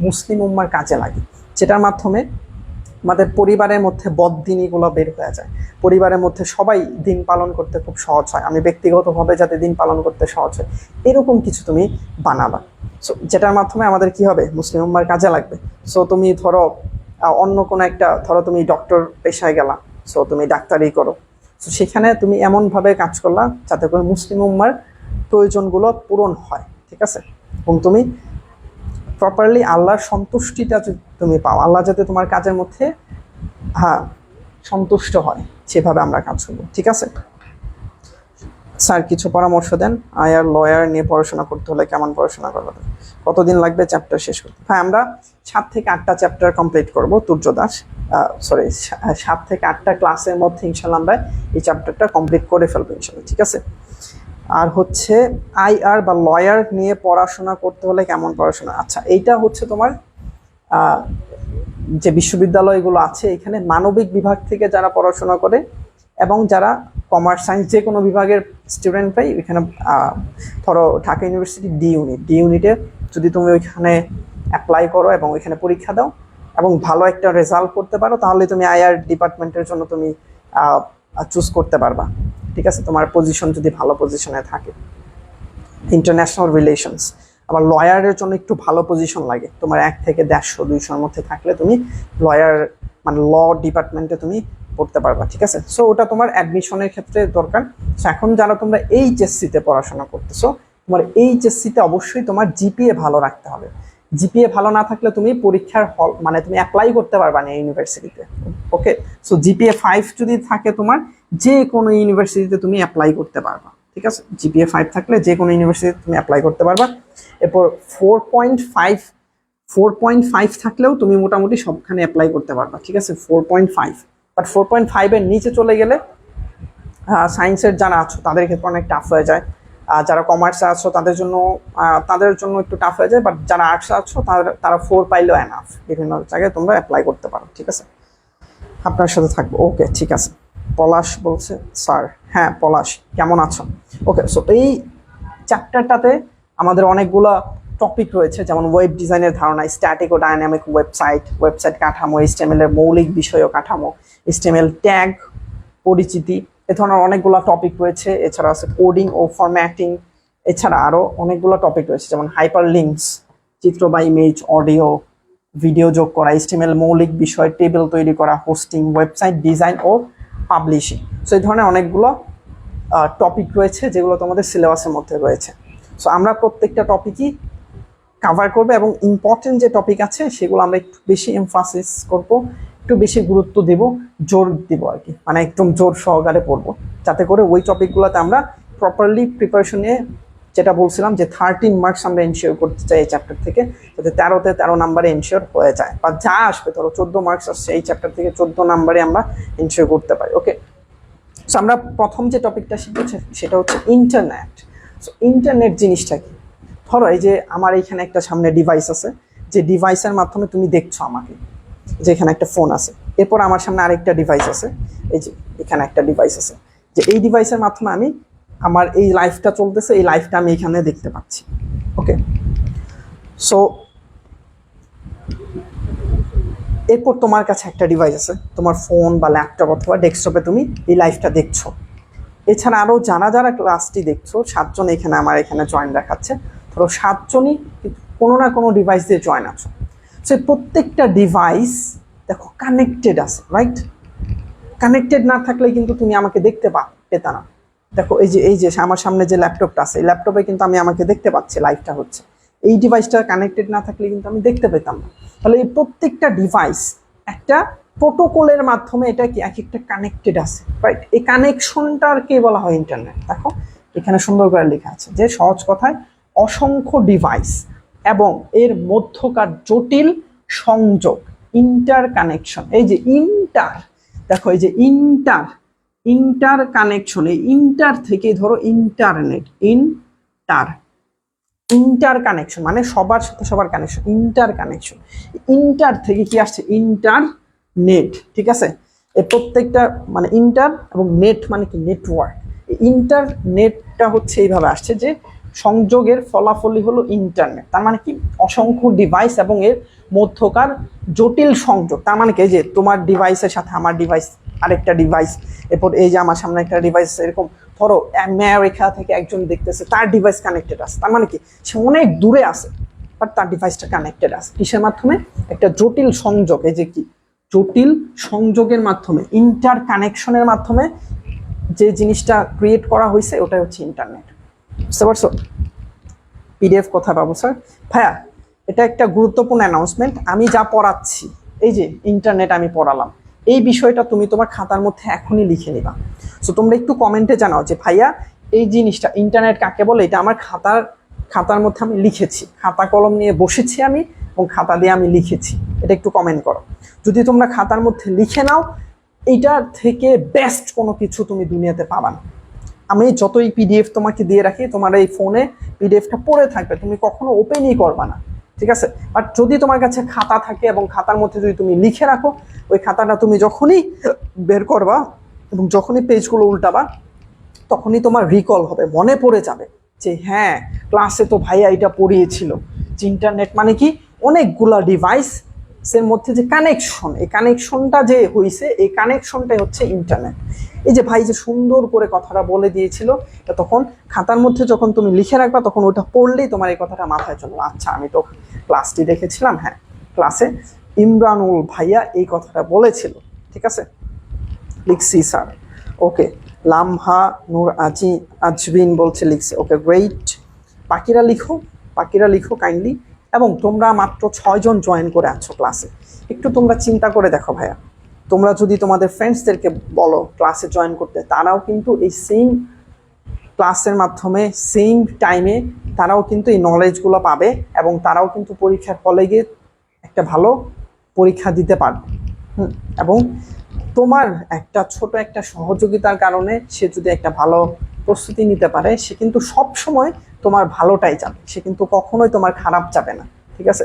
মুসলিম উম্মার কাজে লাগে, যেটার মাধ্যমে আমাদের পরিবারের মধ্যে বদদিনীগুলো বের হয়ে যায়, পরিবারের মধ্যে সবাই দিন পালন করতে খুব সহজ হয়, আমি ব্যক্তিগতভাবে যাতে দিন পালন করতে সহজ হয় এরকম কিছু তুমি বানাবা। সো যেটার মাধ্যমে আমাদের কি হবে, মুসলিম উম্মার কাজে লাগবে। সো তুমি ধরো অন্য কোনো একটা, ধরো তুমি ডক্টর পেশায় গেলা, সো তুমি ডাক্তারি করো, সো সেখানে তুমি এমনভাবে কাজ করলা যাতে করে মুসলিম উম্মার প্রয়োজনগুলো পূরণ হয়। ঠিক আছে? এবং তুমি প্রপারলি আল্লাহর সন্তুষ্টিটা তুমি পাও, আল্লাহ যাতে তোমার কাজের মধ্যে সন্তুষ্ট হয় সেভাবে আমরা কাজ করবো। ঠিক আছে স্যার, কিছু পরামর্শ দেন, আয়ার লয়ার নিয়ে পড়াশোনা করতে হলে কেমন পড়াশোনা করবো, কতদিন লাগবে চ্যাপ্টার শেষ করতে? হ্যাঁ, আমরা 7 থেকে 8টা চ্যাপ্টার কমপ্লিট করবো, তুর্য দাস, 7 থেকে 8টা ক্লাসের মধ্যে ইনশাল্লাহ আমরা এই চ্যাপ্টারটা কমপ্লিট করে ফেলবো ইনশাল্লাহ। ঠিক আছে? আর হচ্ছে আইআর বা লয়ার নিয়ে পড়াশোনা করতে হলে কেমন পড়াশোনা? আচ্ছা, এইটা হচ্ছে তোমার যে বিশ্ববিদ্যালয়গুলো আছে এখানে মানবিক বিভাগ থেকে যারা পড়াশোনা করে এবং যারা কমার্স সায়েন্স যে কোনো বিভাগের স্টুডেন্টরাই এখানে, ধরো ঢাকা ইউনিভার্সিটি ডি ইউনিটে যদি তুমি ওইখানে অ্যাপ্লাই করো এবং ওইখানে পরীক্ষা দাও এবং ভালো একটা রেজাল্ট করতে পারো, তাহলে তুমি আইআর ডিপার্টমেন্টের জন্য তুমি চুজ করতে পারবা। ঠিক আছে? তোমার পজিশন যদি ভালো পজিশনে থাকে, ইন্টারন্যাশনাল রিলেশনস। আবার লয়ারের জন্য একটু ভালো পজিশন লাগে, তোমার 1 থেকে 150-200-র মধ্যে থাকলে তুমি লয়ার মানে ল ডিপার্টমেন্টে তুমি পড়তে পারবা, ঠিক আছে। সো ওটা তোমার অ্যাডমিশনের ক্ষেত্রে দরকার। সো এখন যারা তোমরা এইচএসসিতে পড়াশোনা করতেছো, তোমার এইচএসসিতে অবশ্যই তোমার জিপিএ ভালো রাখতে হবে। জিপিএ ভালো না থাকলে তুমি পরীক্ষার হল মানে তুমি অ্যাপ্লাই করতে পারবা না ইউনিভার্সিটিতে। ওকে, সো জিপিএ 5 যদি থাকে তোমার, যে কোনো ইউনিভার্সিটিতে তুমি অ্যাপ্লাই করতে পারবা, ঠিক আছে। জিপিএ 5 থাকলে যে কোনো ইউনিভার্সিটিতে তুমি অ্যাপ্লাই করতে পারবা। এরপর 4.5 থাকলেও তুমি মোটামুটি সবখানে অ্যাপ্লাই করতে পারবা, ঠিক আছে। 4.5, বাট 4.5-এর নিচে চলে গেলে সায়েন্সের যারা আছো তাদের ক্ষেত্রে অনেক টাফ হয়ে যায়। যারা কমার্সে আছো তাদের জন্য একটু টাফ হয়ে যায়, বাট যারা আর্টসে আছো তারা 4 পাইলেও এনাফ। বিভিন্ন জায়গায় তোমরা অ্যাপ্লাই করতে পারো, ঠিক আছে। আপনার সাথে থাকবো, ওকে, ঠিক আছে। পলাশ বলছে স্যার, হ্যাঁ পলাশ কেমন আছো? ওকে, সো এই চ্যাপ্টারটাতে আমাদের অনেকগুলো টপিক রয়েছে, যেমন ওয়েব ডিজাইনের ধারণা, স্ট্যাটিক ও ডাইনামিক ওয়েবসাইট কাঠামো, HTML এর মৌলিক বিষয় ও কাঠামো, HTML ট্যাগ পরিচিতি, এ ধরনের অনেকগুলো টপিক রয়েছে। এছাড়া আছে কোডিং ও ফরম্যাটিং, এছাড়া আরও অনেকগুলো টপিক রয়েছে, যেমন হাইপার লিঙ্কস, চিত্র বা ইমেজ, অডিও, ভিডিও যোগ করা, HTML মৌলিক বিষয়, টেবিল তৈরি করা, হোস্টিং, ওয়েবসাইট ডিজাইন ও পাবলিশিং। সো এই ধরনের অনেকগুলো টপিক রয়েছে যেগুলো তোমাদের সিলেবাসের মধ্যে রয়েছে। সো আমরা প্রত্যেকটা টপিকই কাভার করবো, এবং ইম্পর্টেন্ট যে টপিক আছে সেগুলো আমরা একটু বেশি এমফাসিস করব, একটু বেশি গুরুত্ব দেব, জোর দিব আর কি, মানে একদম জোর সহকারে পড়বো, যাতে করে ওই টপিকগুলোতে আমরা প্রপারলি প্রিপারেশন নিয়ে, যেটা বলছিলাম যে 13 মার্কস আমরা এনশিওর করতে চাই এই চ্যাপ্টার থেকে, যাতে 13-তে 13 নাম্বারে এনশিওর হয়ে যায়, বা যা আসবে ধরো 14 মার্কস আসছে এই চ্যাপ্টার থেকে 14 নাম্বারে আমরা এনশিওর করতে পারি। ওকে, সো আমরা প্রথম যে টপিকটা শিখেছি সেটা হচ্ছে ইন্টারনেট। সো ইন্টারনেট জিনিসটা কি? ধরো এই যে আমার এইখানে একটা সামনে ডিভাইস আছে, যে ডিভাইসের মাধ্যমে তুমি দেখছো আমাকে, যে এখানে একটা ফোন আছে, এরপর আমার সামনে আরেকটা ডিভাইস আছে, এই যে এখানে একটা ডিভাইস আছে, যে এই ডিভাইসের মাধ্যমে আমি আমার এই লাইফটা চলতেছে, এই লাইফটা আমি এখানে দেখতে পাচ্ছি। ওকে, সো এরপর তোমার কাছে একটা ডিভাইস আছে, তোমার ফোন বা ল্যাপটপ অথবা ডেস্কটপে তুমি এই লাইফটা দেখছো। এছাড়া আরও যারা ক্লাসটি দেখছো 7 জন এখানে আমার এখানে জয়েন দেখাচ্ছে, ধরো 7 জনই কোনো না কোনো ডিভাইস দিয়ে জয়েন আছো। সো প্রত্যেকটা ডিভাইস দেখো কানেক্টেড আছে, রাইট? কানেক্টেড না থাকলে কিন্তু তুমি আমাকে দেখতে পেতা না। দেখো এই যে আমার সামনে যে ল্যাপটপটা আছে, এই ল্যাপটপে কিন্তু আমি আমাকে দেখতে পাচ্ছি, লাইভটা হচ্ছে। এই ডিভাইসটা কানেক্টেড না থাকলে কিন্তু আমি দেখতে পেতাম না। তাহলে এই প্রত্যেকটা ডিভাইস একটা প্রোটোকলের মাধ্যমে এটা কি এক একটা কানেক্টেড আছে, রাইট? এই কানেকশনটাকে বলা হয় ইন্টারনেট। দেখো এখানে সুন্দর করে লেখা আছে যে সহজ কথায় অসংখ্য ডিভাইস এবং এর মধ্যকার জটিল সংযোগ, ইন্টার কানেকশন। এই যে ইন্টার, দেখো এই যে ইন্টার কানেকশন, এই ইন্টার থেকে ধরো ইন্টারনেট, ইন্টার কানেকশন মানে সবার সাথে সবার কানেকশন, ইন্টার কানেকশন। ইন্টার থেকে কি আসছে? ইন্টারনেট, ঠিক আছে। এই প্রত্যেকটা মানে ইন্টার এবং নেট মানে কি? নেটওয়ার্ক। ইন্টারনেটটা হচ্ছে এইভাবে আসছে যে সংযোগের ফলাফলই হলো ইন্টারনেট। তার মানে কি? অসংখ্য ডিভাইস এবং এর মধ্যকার জটিল সংযোগ। তার মানে কি? যে তোমার ডিভাইসের সাথে আমার ডিভাইস, আরেকটা ডিভাইস, এরপর এই যে আমার সামনে একটা ডিভাইস, এরকম ধরো আমেরিকা থেকে একজন দেখতেছে, তার ডিভাইস কানেক্টেড আছে। তার মানে কি? সে অনেক দূরে আছে, বাট তার ডিভাইসটা কানেক্টেড আছে কিসের মাধ্যমে? একটা জটিল সংযোগ। এই যে কি? জটিল সংযোগের মাধ্যমে, ইন্টার কানেকশনের মাধ্যমে যে জিনিসটা ক্রিয়েট করা হয়েছে ওটাই হচ্ছে ইন্টারনেট। বুঝতে পারছো? পিডিএফ কোথায় পাবো স্যার? ভাইয়া এটা একটা গুরুত্বপূর্ণ অ্যানাউন্সমেন্ট। আমি যা পড়াচ্ছি, এই যে ইন্টারনেট আমি পড়ালাম, এই বিষয়টা তুমি তোমার খাতার মধ্যে এখনই লিখে নিবা। সো তোমরা একটু কমেন্টে জানাও যে ভাইয়া এই জিনিসটা ইন্টারনেট কাকে বলে, এটা আমার খাতার মধ্যে আমি লিখেছি, খাতা কলম নিয়ে বসেছি আমি এবং খাতা দিয়ে আমি লিখেছি। এটা একটু কমেন্ট করো। যদি তোমরা খাতার মধ্যে লিখে নাও, এইটার থেকে বেস্ট কোনো কিছু তুমি দুনিয়াতে পাবা না। আমি যতই পিডিএফ তোমাকে দিয়ে রাখি, তোমার এই ফোনে পিডিএফটা পড়ে থাকবে, তুমি কখনো ওপেনই করবা না, ঠিক আছে। বাট যদি তোমার কাছে খাতা থাকে এবং খাতার মধ্যে যদি তুমি লিখে রাখো, ওই খাতাটা তুমি যখনই বের করবা এবং যখনই পেজগুলো উল্টাবা, তখনই তোমার রিকল হবে, মনে পড়ে যাবে যে হ্যাঁ ক্লাসে তো ভাইয়া এটা পড়িয়েছিল যে ইন্টারনেট মানে কি? অনেকগুলা ডিভাইস এর মধ্যে যে কানেকশন, এই কানেকশনটা যে হয়েছে, এই কানেকশনটাই হচ্ছে ইন্টারনেট। এই যে ভাই যে সুন্দর করে কথাটা বলে দিয়েছিল, তখন খাতার মধ্যে যখন তুমি লিখে রাখবা তখন ওটা পড়লেই তোমার এই কথাটা মাথায় চলবে। আচ্ছা আমি তো ক্লাসটি দেখেছিলাম, হ্যাঁ ক্লাসে ইমরানুল ভাইয়া এই কথাটা বলেছিল, ঠিক আছে লিখছি স্যার। ওকে, লামহা নূর আজবিন বলছে লিখছে, ওকে গ্রেট। বাকিরা লিখো, বাকিরা লিখো কাইন্ডলি। এবং তোমরা মাত্র 6 জন জয়েন করে আছো ক্লাসে, একটু তোমরা চিন্তা করে দেখো ভাইয়া, তোমরা যদি তোমাদের ফ্রেন্ডসদেরকে বলো ক্লাসে জয়েন করতে, তারাও কিন্তু এই সেম ক্লাসের মাধ্যমে সেম টাইমে তারাও কিন্তু এই নলেজগুলো পাবে এবং তারাও কিন্তু পরীক্ষার হলে গিয়ে একটা ভালো পরীক্ষা দিতে পারবে। এবং তোমার একটা ছোট একটা সহযোগিতার কারণে সে যদি একটা ভালো প্রস্তুতি নিতে পারে, সে কিন্তু সব সময় তোমার ভালোটাই যাবে, সে কিন্তু কখনোই তোমার খারাপ যাবে না, ঠিক আছে।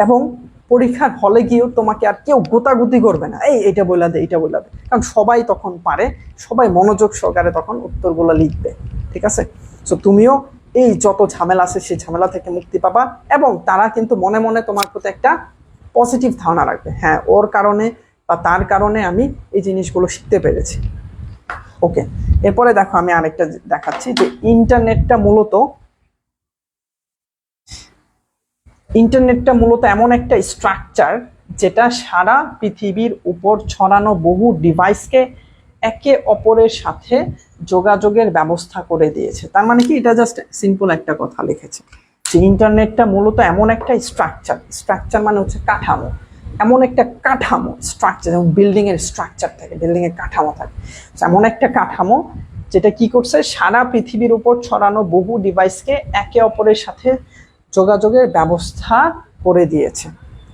এবং পরীক্ষার হলে গিয়েও তোমাকে আর কেউ গোতাগুতি করবে না, এইটা বলে দে, এইটা বলে দে, কারণ সবাই তখন পারে, সবাই মনোযোগ সহকারে তখন উত্তরগুলো লিখবে, ঠিক আছে। সো তুমিও এই যত ঝামেলা আছে সেই ঝামেলা থেকে মুক্তি পাবা এবং তারা কিন্তু মনে মনে তোমার প্রতি একটা পজিটিভ ধারণা রাখবে, হ্যাঁ ওর কারণে বা তার কারণে আমি এই জিনিসগুলো শিখতে পেরেছি। ওকে, এরপরে দেখো আমি আরেকটা দেখাচ্ছি যে ইন্টারনেটটা মূলত এমন একটা স্ট্রাকচার যেটা সারা পৃথিবীর উপর ছড়ানো বহু ডিভাইসকে একে অপরের সাথে যোগাযোগের ব্যবস্থা করে দিয়েছে। তার মানে কি, এটা জাস্ট সিম্পল একটা কথা লিখেছে যে ইন্টারনেটটা মূলত এমন একটা স্ট্রাকচার মানে হচ্ছে কাঠামো, এমন একটা কাঠামো, স্ট্রাকচার, যেমন বিল্ডিং এর স্ট্রাকচার থাকে, বিল্ডিং এর কাঠামো থাকে, এমন একটা কাঠামো যেটা কি করছে, সারা পৃথিবীর উপর ছড়ানো বহু ডিভাইসকে একে অপরের সাথে যোগাযোগের ব্যবস্থা করে দিয়েছে।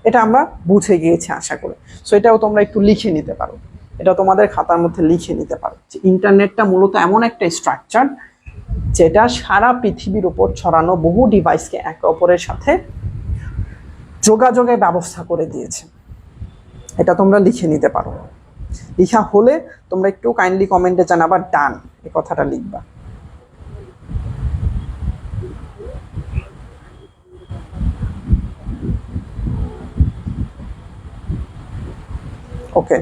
এটা আমরা বুঝে গিয়েছি আশা করি। সো এটাও তোমরা একটু লিখে নিতে পারো, এটা তোমাদের খাতার মধ্যে লিখে নিতে পারো যে ইন্টারনেটটা মূলত এমন একটা স্ট্রাকচার যেটা সারা পৃথিবীর উপর ছড়ানো বহু ডিভাইসকে একে অপরের সাথে যোগাযোগের ব্যবস্থা করে দিয়েছে। এটা তোমরা লিখে নিতে পারো। লিখা হলে তোমরা একটু কাইন্ডলি কমেন্টে জানাবা ডান, এই কথাটা লিখবা। ওকে,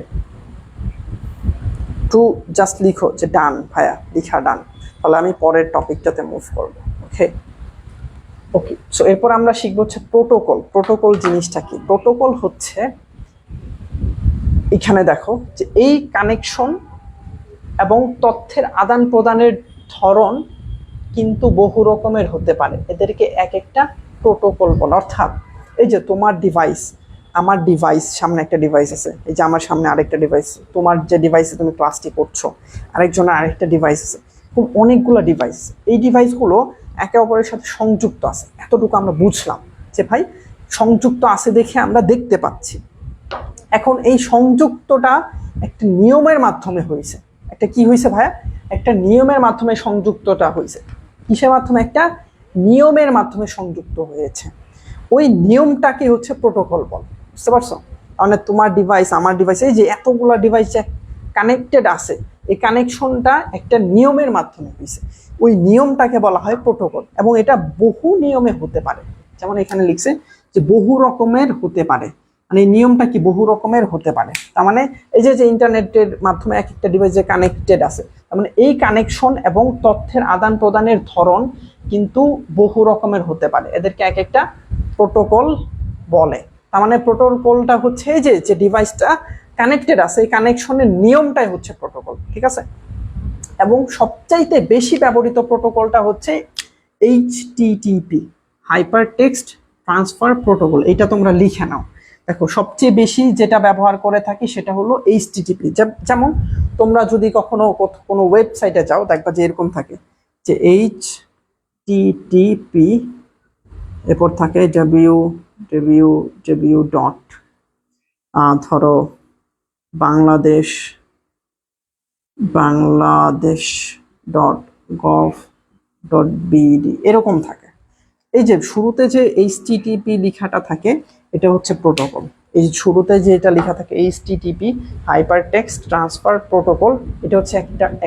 টু জাস্ট লিখো যে ডান ভাইয়া, লিখা ডান, তাহলে আমি পরের টপিকটাতে মুভ করব। ওকে ওকে, সো এরপর আমরা শিখবো হচ্ছে প্রোটোকল। প্রোটোকল জিনিসটা কি? প্রোটোকল হচ্ছে, এখানে দেখো যে এই কানেকশন এবং তথ্যের আদান প্রদানের ধরন কিন্তু বহু রকমের হতে পারে, এদেরকে এক একটা প্রোটোকল বলে। অর্থাৎ এই যে তোমার ডিভাইস, আমার ডিভাইস, সামনে একটা ডিভাইস আছে, এই যে আমার সামনে আরেকটা ডিভাইস, তোমার যে ডিভাইসে তুমি ক্লাসটি করছো আরেকজনের আরেকটা ডিভাইস আছে, খুব অনেকগুলো ডিভাইস। এই ডিভাইসগুলো একে অপরের সাথে সংযুক্ত আছে, এতটুকু আমরা বুঝলাম যে ভাই সংযুক্ত আছে দেখে আমরা দেখতে পাচ্ছি। এখন এই সংযুক্তটা একটা নিয়মের মাধ্যমে হয়েছে। একটা কি হয়েছে ভাইয়া? একটা নিয়মের মাধ্যমে সংযুক্তটা হয়েছে। কিসের মাধ্যমে? একটা নিয়মের মাধ্যমে সংযুক্ত হয়েছে। ওই নিয়মটাকে হচ্ছে প্রোটোকল বল, বুঝতে পারছো? মানে তোমার ডিভাইস আমার ডিভাইস, এই যে এতগুলো ডিভাইস যে কানেক্টেড আছে, এই কানেকশনটা একটা নিয়মের মাধ্যমে হয়েছে, ওই নিয়মটাকে বলা হয় প্রোটোকল। এবং এটা বহু নিয়মে হতে পারে, যেমন এখানে লিখছে যে বহু রকমের হতে পারে। মানে এই নিয়মটা কি? বহু রকমের হতে পারে। তার মানে এই যে ইন্টারনেটের মাধ্যমে এক একটা ডিভাইস যে কানেক্টেড আছে, তার মানে এই কানেকশন এবং তথ্যের আদান প্রদানের ধরন কিন্তু বহু রকমের হতে পারে, এদেরকে এক একটা প্রোটোকল বলে। তার মানে প্রোটোকলটা হচ্ছে এই যে ডিভাইসটা কানেক্টেড আছে, এই কানেকশনের নিয়মটাই হচ্ছে প্রোটোকল, ঠিক আছে। এবং সবচাইতে বেশি ব্যবহৃত প্রোটোকলটা হচ্ছে HTTP, hyper text transfer protocol. এটা তোমরা লিখে নাও। দেখো সবচেয়ে বেশি যেটা ব্যবহার করে থাকি সেটা হলো HTTP। যেমন তোমরা যদি কখনো কোনো ওয়েবসাইটে যাও, দেখবা যে এরকম থাকে যে HTTP, এরপর থাকে www ডট ধরো বাংলাদেশ .gov.bd, এরকম থাকে। এই যে শুরুতে যে HTTP লেখাটা থাকে, এটা হচ্ছে প্রোটোকল। এই শুরুতে যে এটা লেখা থাকে HTTP, hyper text transfer protocol, এটা হচ্ছে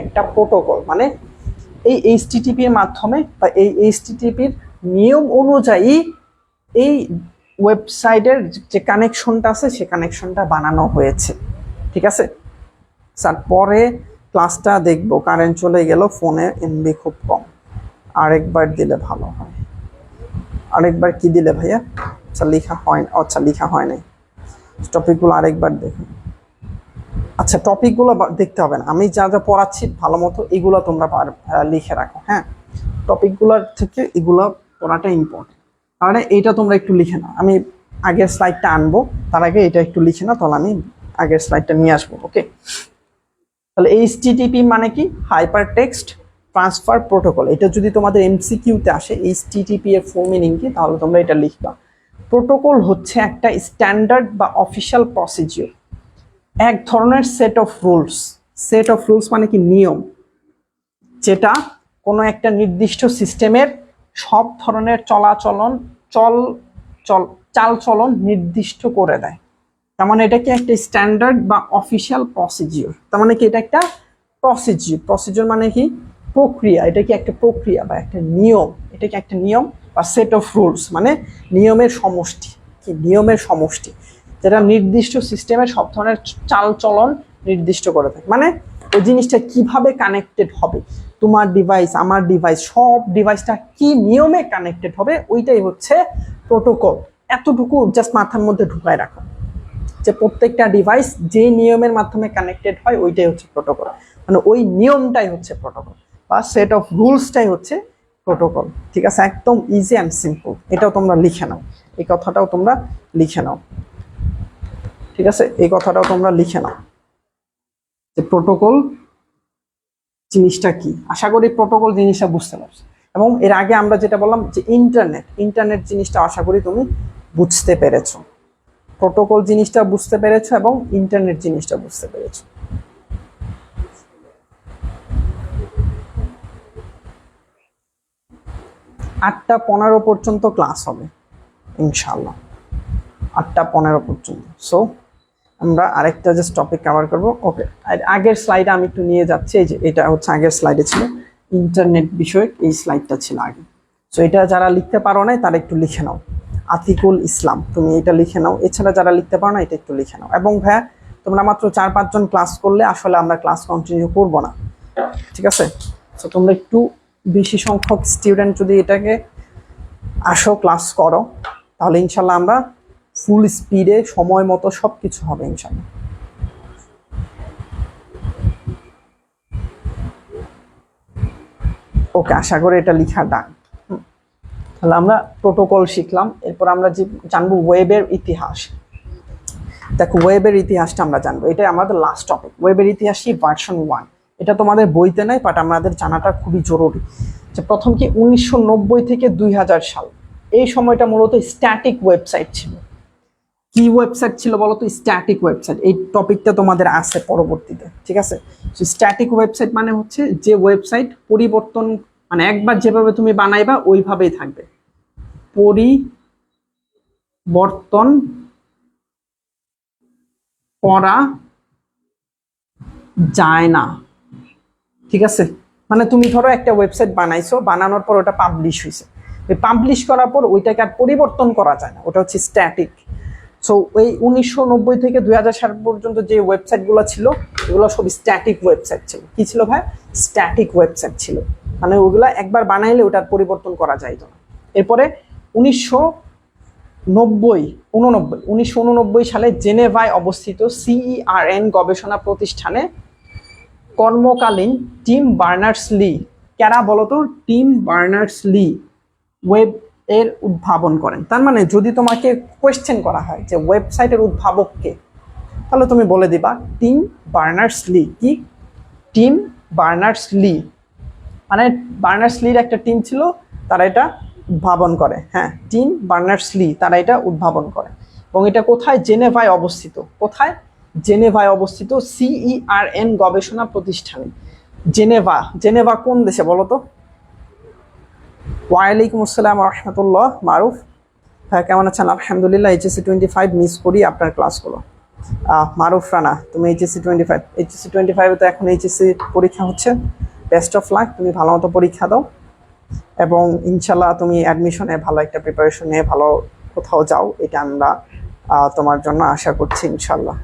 একটা প্রোটোকল। মানে এই HTTP এর মাধ্যমে বা এই HTTP এর নিয়ম অনুযায়ী এই ওয়েবসাইটের যে কানেকশনটা আছে সে কানেকশনটা বানানো হয়েছে, ঠিক আছে স্যার। পরে ক্লাসটা দেখবো, কারেন্ট চলে গেল, ফোনে এমবি খুব কম, আরেকবার দিলে ভালো হয়। আরেকবার কি দিলে ভাইয়া? আচ্ছা লেখা হয়, আচ্ছা লেখা হয় নাই, টপিকগুলো আরেকবার দেখুন। আচ্ছা টপিকগুলো দেখতে হবে না, আমি যা যা পড়াচ্ছি ভালো মতো এগুলো তোমরা লিখে রাখো, হ্যাঁ টপিকগুলোর থেকে এগুলো পড়াটা ইম্পর্টেন্ট। তাহলে এইটা তোমরা একটু লিখে নাও, আমি আগের স্লাইডটা আনবো, তার আগে এটা একটু লিখে নাও, তাহলে আমি আগের স্লাইডটা নিয়ে আসবো। ওকে, তাহলে এইচটিটিপি মানে কি? Hyper text transfer protocol. এটা যদি তোমাদের এমসিকিউতে আসে এইচটিটিপি এর ফুল মিনিং কি, তাহলে তোমরা এটা লিখবা। প্রোটোকল হচ্ছে একটা স্ট্যান্ডার্ড বা অফিসিয়াল প্রসিডিউর, এক ধরনের set of rules. Set of rules মানে কি? নিয়ম, যেটা কোনো একটা নির্দিষ্ট সিস্টেমের সব ধরনের চালচলন নির্দিষ্ট করে দেয়। তার মানে এটা কি একটা স্ট্যান্ডার্ড বা অফিসিয়াল প্রসিডিউর। তার মানে কি এটা একটা প্রসিডিউর মানে কি? প্রক্রিয়া। এটা কি একটা প্রক্রিয়া বা একটা নিয়ম? এটা কি একটা নিয়ম বা সেট অফ রুলস মানে নিয়মের সমষ্টি। কি? নিয়মের সমষ্টি, যেটা নির্দিষ্ট সিস্টেমের সব ধরনের চালচলন নির্দিষ্ট করে থাকে। মানে ওই জিনিসটা কিভাবে কানেক্টেড হবে, তোমার ডিভাইস আমার ডিভাইস, সব ডিভাইসটা কি নিয়মে কানেক্টেড হবে, ওইটাই হচ্ছে প্রোটোকল। এতটুকু জাস্ট মাথার মধ্যে ঢুকায় রাখো যে প্রত্যেকটা ডিভাইস যে নিয়মের মাধ্যমে কানেক্টেড হয় ওইটাই হচ্ছে প্রোটোকল, মানে ওই নিয়মটাই হচ্ছে প্রোটোকল বা সেট অফ রুলসটাই হচ্ছে প্রোটোকল। ঠিক আছে, একদম ইজি অ্যান্ড সিম্পল। এটাও তোমরা লিখে নাও, এই কথাটাও তোমরা লিখে নাও, ঠিক আছে এই কথাটাও তোমরা লিখে নাও যে প্রোটোকল জিনিসটা কি। আশা করি প্রোটোকল জিনিসটা বুঝতে পারছো। এবং এর আগে আমরা যেটা বললাম যে ইন্টারনেট জিনিসটা আশা করি তুমি বুঝতে পেরেছো, প্রোটোকল জিনিসটা বুঝতে পেরেছো এবং ইন্টারনেট জিনিসটা বুঝতে পেরেছো। আটটা 15 পর্যন্ত ক্লাস হবে ইনশাআল্লাহ, 8:15 পর্যন্ত। সো আমরা আরেকটা জাস্ট টপিক কভার করবো। ওকে, আগের স্লাইডে আমি একটু নিয়ে যাচ্ছি, এই যে এটা হচ্ছে আগের স্লাইডে ছিল ইন্টারনেট বিষয়ক, এই স্লাইডটা ছিল আগে। সো এটা যারা লিখতে পারো না তারা একটু লিখে নাও, আতিকুল ইসলাম তুমি এটা লিখে নাও। এছাড়া যারা লিখতে পারো না এটা একটু লিখে নাও। এবং ভাইয়া তোমরা মাত্র 4-5 জন ক্লাস করলে আসলে আমরা ক্লাস কন্টিনিউ করব না, ঠিক আছে। সো তোমরা একটু বেশি সংখ্যক স্টুডেন্ট যদি এটাকে আসো ক্লাস করো, তাহলে ইনশাল্লাহ আমরা ফুল স্পিডে সময় মতো সব কিছু হবে ইনশাল্লাহ। ওকে, আশা করি এটা লিখা ডান। তাহলে আমরা প্রোটোকল শিখলাম, এরপর আমরা জানবো ওয়েবের ইতিহাস। দেখো ওয়েবের ইতিহাসটা আমরা জানবো, এটা আমাদের লাস্ট টপিক। ওয়েবের ইতিহাসই ভার্সন 1, এটা তোমাদের বইতে নাই, বাট আমাদের জানাটা খুবই জরুরি। যে প্রথম কি 1990 থেকে 2000 সাল, এই সময়টা মূলত স্ট্যাটিক ওয়েবসাইট ছিল। কি ওয়েবসাইট ছিল বলো তো? Static website. এই টপিকটা তোমাদের আছে পরবর্তীতে, ঠিক আছে। স্ট্যাটিক ওয়েবসাইট মানে হচ্ছে যে ওয়েবসাইট পরিবর্তন, মানে একবার যেভাবে তুমি বানাইবা ওইভাবেই থাকবে, পরিবর্তন করা যায় না, ঠিক আছে। মানে তুমি ধরো একটা ওয়েবসাইট বানাইছো, বানানোর পর ওটা পাবলিশ হয়েছে, পাবলিশ করার পর ওইটাকে আর পরিবর্তন করা যায় না, ওটা হচ্ছে স্ট্যাটিক। সো এই 1990 থেকে 2000 সাল পর্যন্ত যে ওয়েবসাইটগুলো ছিল এগুলো সব স্ট্যাটিক ওয়েবসাইট ছিল। কি ছিল ভাই? স্ট্যাটিক ওয়েবসাইট ছিল, মানে ওগুলা একবার বানাইলে ওটার পরিবর্তন করা যাইতো না। এরপরে 1989 সালে জেনেভায় অবস্থিত CERN গবেষণা প্রতিষ্ঠানে কর্মকালীন টিম বার্নার্স-লি, কারা বলতো? টিম বার্নার্স-লি ওয়েব এর উদ্ভাবন করেন। তার মানে যদি তোমাকে কোয়েশ্চেন করা হয় যে ওয়েবসাইটের উদ্ভাবক কে, তাহলে তুমি বলে দিবা টিম বার্নার্স-লি। কি? টিম বার্নার্স-লি, মানে বার্নার্স-লির একটা টিম ছিল, তারা এটা উদ্ভাবন করে। হ্যাঁ, টিম বার্নার্স-লি তারা এটা উদ্ভাবন করে। এবং এটা কোথায়? জেনেভায় অবস্থিত। কোথায়? জেনেভায় অবস্থিত CERN গবেষণা প্রতিষ্ঠানে। জেনেভা কোন দেশে বলো তো? ওয়ালাইকুম আসসালাম রহমতুল্লাহ। মারুফ হ্যাঁ, কেমন আছেন? আলহামদুলিল্লাহ। HSC 25 মিস করি আপনার ক্লাসগুলো। মারুফ রানা, তুমি HSC 25 তো এখন HSC পরীক্ষা হচ্ছে। বেস্ট অফ লাক, তুমি ভালো মতো পরীক্ষা দাও এবং ইনশাল্লাহ তুমি অ্যাডমিশনে ভালো একটা প্রিপারেশন নিয়ে ভালো কোথাও যাও, এটা আমরা তোমার জন্য আশা করছি ইনশাল্লাহ।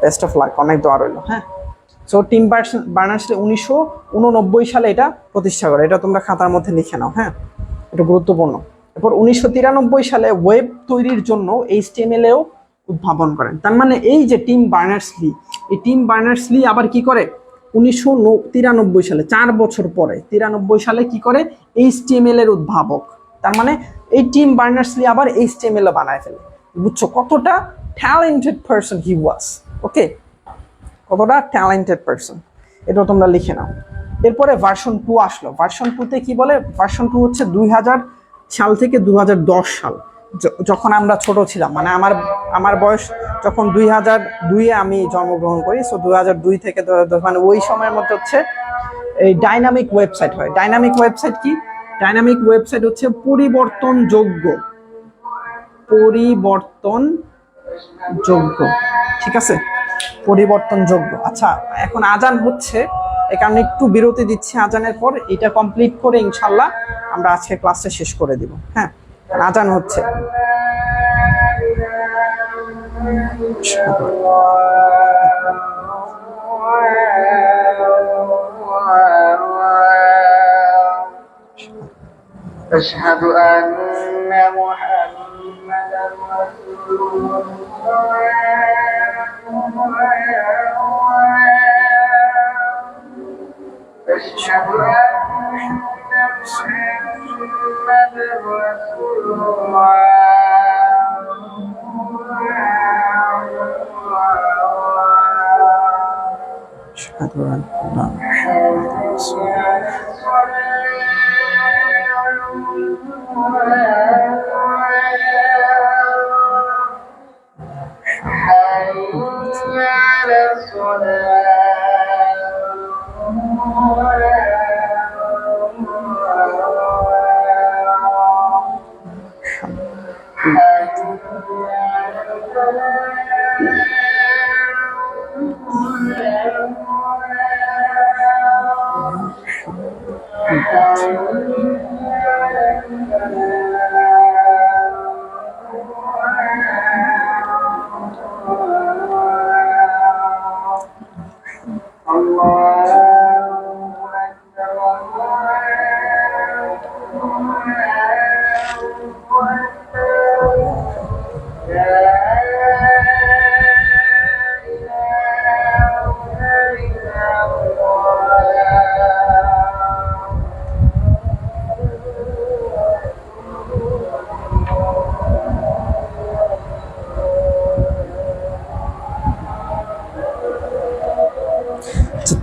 বেস্ট অফ লাক, অনেক দোয়া রইল। হ্যাঁ, সো টিম বার্নার্স-লি 1989 সালে এটা প্রতিষ্ঠা করে, এটা তোমরা খাতার মধ্যে লিখে নাও। হ্যাঁ, এটা গুরুত্বপূর্ণ। এরপর 1993 সালে ওয়েব তৈরির জন্য HTML-ও উদ্ভাবন করেন। তার মানে এই যে টিম বার্নার্স-লি, এই টিম বার্নার্স-লি আবার কি করে 1993 সালে, 4 বছর পরে 93 সালে কি করে HTML-এর উদ্ভাবক। তার মানে এই টিম বার্নার্স-লি আবার HTML-ও বানায় ফেলে। বুঝছো কতটা ট্যালেন্টেড পারসন হি ওয়াজ। ওকে, কতটা ট্যালেন্টেড পারসন, এটাও তোমরা লিখে নাও। এরপরে ভার্সন 2 আসলো। ভার্সন 2-তে কি বলে? ভার্সন 2 হচ্ছে 2000 সাল থেকে 2010 সাল, যখন আমরা ছোট ছিলাম, মানে আমার বয়স যখন 2002-এ আমি জন্মগ্রহণ করি, সো 2002 থেকে 2010, মানে ওই সময়ের মধ্যে হচ্ছে এই ডাইনামিক ওয়েবসাইট হয়। ডাইনামিক ওয়েবসাইট কি? ডাইনামিক ওয়েবসাইট হচ্ছে পরিবর্তনযোগ্য, ঠিক আছে, পরিবর্তনযোগ্য। আচ্ছা, এখন আজান হচ্ছে, এই কারণে একটু বিরতি দিচ্ছি। আজানের পর এটা কমপ্লিট করে ইনশাল্লাহ আমরা আজকে ক্লাসটা শেষ করে দিব। হ্যাঁ, আজান হচ্ছে। أشهد أن محمدا رسول الله أشهد أن محمدا رسول الله أشهد أن محمدا رسول الله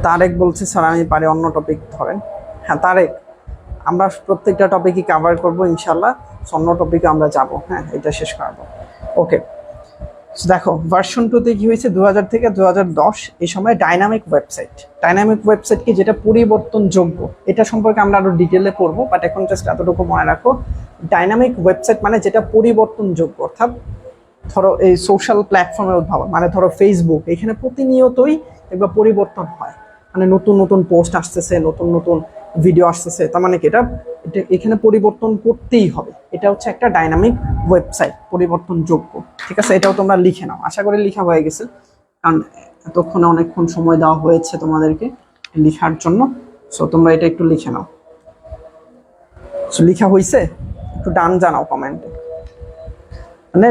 তারেক বলছে স্যার আমি পারি, অন্য টপিক ধরেন। হ্যাঁ তারেক, আমরা প্রত্যেকটা টপিকই কভার করব ইনশাল্লাহ, অন্য টপিকে আমরা যাব। হ্যাঁ, এটা শেষ করব। ওকে, দেখো ভার্সন 2-তে কি হয়েছে 2000 থেকে 2010, এই সময় ডাইনামিক ওয়েবসাইট কি, যেটা পরিবর্তনযোগ্য। এটা সম্পর্কে আমরা আরো ডিটেলে পড়বো, বাট এখন জাস্ট এতটুকু মনে রাখো, ডাইনামিক ওয়েবসাইট মানে যেটা পরিবর্তনযোগ্য। অর্থাৎ ধরো এই সোশ্যাল প্ল্যাটফর্মের উদ্ভাবন, মানে ধরো ফেসবুক, এখানে প্রতিনিয়তই দেখবা পরিবর্তন হয়, মানে নতুন নতুন পোস্ট আসতেছে, নতুন নতুন ভিডিও আসতেছে। তার মানে কি এটা এখানে পরিবর্তন করতেই হবে। এটা হচ্ছে একটা ডাইনামিক ওয়েবসাইট, পরিবর্তনযোগ্য। ঠিক আছে, এটাও তোমরা লিখে নাও। আশা করি লেখা হয়ে গেছে, কারণ এতক্ষণে অনেকক্ষণ সময় দেওয়া হয়েছে তোমাদেরকে লেখার জন্য। সো তোমরা এটা একটু লিখে নাও। সো লেখা হয়েছে? একটু ডান জানাও কমেন্টে। মানে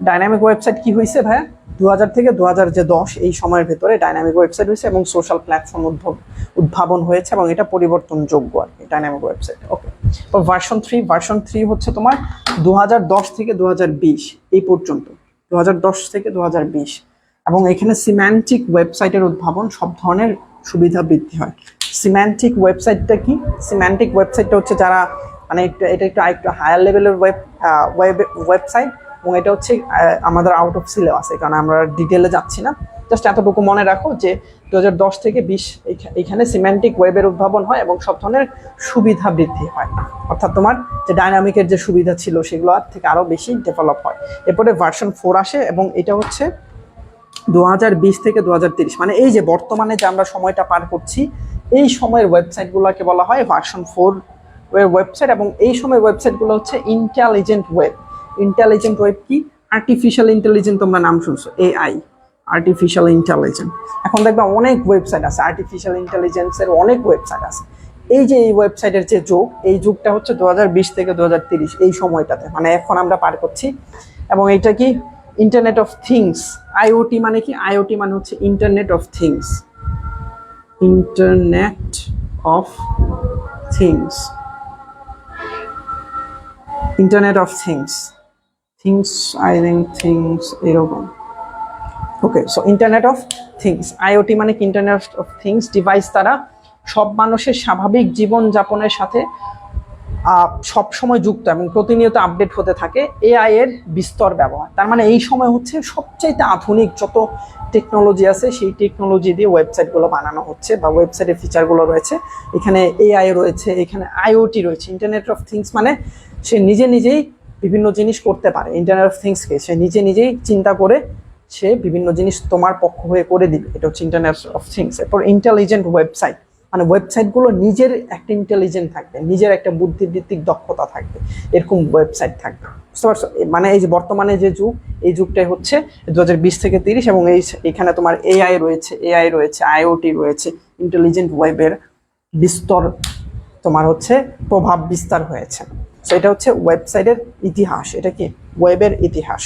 ডাইনামিক ওয়েবসাইট কি হয়েছে ভাইয়া? 2000 থেকে 2010 এই সময়ের ভেতরে ডাইনামিক ওয়েবসাইট হয়েছে এবং সোশ্যাল প্ল্যাটফর্ম উদ্ভাবন হয়েছে, এবং এটা পরিবর্তনযোগ্য আর কি ডাইনামিক ওয়েবসাইট। ওকে, তো ভার্সন 3 হচ্ছে তোমার 2010 থেকে 2020 এই পর্যন্ত, 2010 থেকে 2020, এবং এখানে সিম্যান্টিক ওয়েবসাইটের উদ্ভাবন, সব ধরনের সুবিধা বৃদ্ধি হয়। সিম্যান্টিক ওয়েবসাইটটা কি? সিম্যান্টিক ওয়েবসাইটটা হচ্ছে যারা মানে এটা একটু হায়ার লেভেলের ওয়েবসাইট, এবং এটা হচ্ছে আমাদের আউট অফ সিলেবাস, কারণ আমরা ডিটেলে যাচ্ছি না। জাস্ট এতটুকু মনে রাখো যে 2010 থেকে 20 এখানে সিম্যান্টিক ওয়েবের উদ্ভাবন হয় এবং সব ধরনের সুবিধা বৃদ্ধি হয়। অর্থাৎ তোমার যে ডাইনামিকের যে সুবিধা ছিল সেগুলো আর থেকে আরও বেশি ডেভেলপ হয়। এরপরে ভার্সন 4 আসে, এবং এটা হচ্ছে 2020 থেকে 2030, মানে এই যে বর্তমানে যে আমরা সময়টা পার করছি, এই সময়ের ওয়েবসাইটগুলোকে বলা হয় ভার্সন 4 ওয়েবসাইট। এবং এই সময়ের ওয়েবসাইটগুলো হচ্ছে ইন্টেলিজেন্ট ওয়েব। ইন্টেলিজেন্ট ওয়েব কি? আর্টিফিশিয়াল ইন্টেলিজেন্স, তোমরা নাম শুনছো, এআই, আর্টিফিশিয়াল ইন্টেলিজেন্স। এখন দেখবা অনেক ওয়েবসাইট আছে আর্টিফিশিয়াল ইন্টেলিজেন্সের, অনেক ওয়েবসাইট আছে। এই যে এই ওয়েবসাইটের যে যুগ, এই যুগটা হচ্ছে 2020 থেকে 2030 এই সময়টাতে, মানে এখন আমরা পার করছি। এবং এটা কি ইন্টারনেট অফ থিংস, আইওটি মানে কি? আইওটি মানে হচ্ছে internet of things, internet of things, internet of things, things I think things এরকম। Okay, so internet of things, IoT মানে কি? ইন্টারনেট অফ থিংস ডিভাইস দ্বারা সব মানুষের স্বাভাবিক জীবনযাপনের সাথে সব সময় যুক্ত এবং প্রতিনিয়ত আপডেট হতে থাকে এআই এর বিস্তর ব্যবহার। তার মানে এই সময় হচ্ছে সবচাইতে আধুনিক যত টেকনোলজি আছে সেই টেকনোলজি দিয়ে ওয়েবসাইটগুলো বানানো হচ্ছে, বা ওয়েবসাইটের ফিচারগুলো রয়েছে। এখানে এআই রয়েছে, এখানে আইওটি রয়েছে। ইন্টারনেট অফ থিংস মানে সে নিজে নিজেই বিভিন্ন জিনিস করতে পারে। ইন্টারনেট অফ থিংসকে সে নিজে নিজেই চিন্তা করে সে বিভিন্ন জিনিস তোমার পক্ষ হয়ে করে দিবে, এটা হচ্ছে ইন্টারনেট অফ থিংস। এরপর ইন্টেলিজেন্ট ওয়েবসাইট মানে ওয়েবসাইটগুলো নিজের একটা ইন্টেলিজেন্ট থাকবে, নিজের একটা বুদ্ধিবৃত্তিক দক্ষতা থাকবে, এরকম ওয়েবসাইট থাকবে, বুঝতে পারছো? মানে এই যে বর্তমানে যে যুগ, এই যুগটাই হচ্ছে 2020 থেকে 30, এবং এখানে তোমার এআই রয়েছে, আইওটি রয়েছে, ইন্টেলিজেন্ট ওয়েবের বিস্তর তোমার হচ্ছে প্রভাব বিস্তার হয়েছে। সো এটা হচ্ছে ওয়েবসাইটের ইতিহাস, এটা কি ওয়েবের ইতিহাস।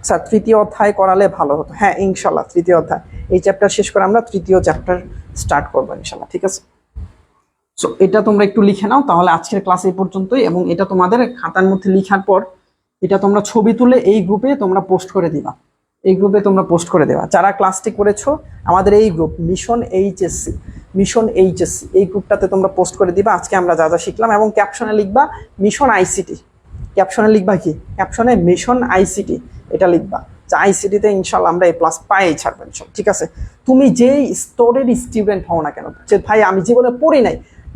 স্যার তৃতীয় অধ্যায় করালে ভালো হতো। হ্যাঁ ইনশাল্লাহ, তৃতীয় অধ্যায়, এই চ্যাপ্টার শেষ করে আমরা তৃতীয় চ্যাপ্টার স্টার্ট করবো ইনশাল্লাহ, ঠিক আছে? সো এটা তোমরা একটু লিখে নাও তাহলে, আজকের ক্লাস এই পর্যন্তই। এবং এটা তোমাদের খাতার মধ্যে লিখার পর এটা তোমরা ছবি তুলে এই গ্রুপে তোমরা পোস্ট করে দিবা, এই গ্রুপে তোমরা পোস্ট করে দেবা। যারা ক্লাসটি করেছো আমাদের এই গ্রুপ মিশন এইচএসসি, এই গ্রুপটাতে তোমরা পোস্ট করে দিবা আজকে আমরা যা যা শিখলাম। এবং ক্যাপশনে লিখবা মিশন আইসিটি, ক্যাপশনে লিখবা কি? ক্যাপশনে মিশন আইসিটি এটা লিখবা, যে আইসিটিতে ইনশাল্লাহ আমরা A+ পাই ছাড়বো ইনশাল্লাহ, ঠিক আছে? তুমি যেই স্তরের স্টুডেন্ট হও না কেন, যে ভাই আমি জীবনে পড়ি নাই,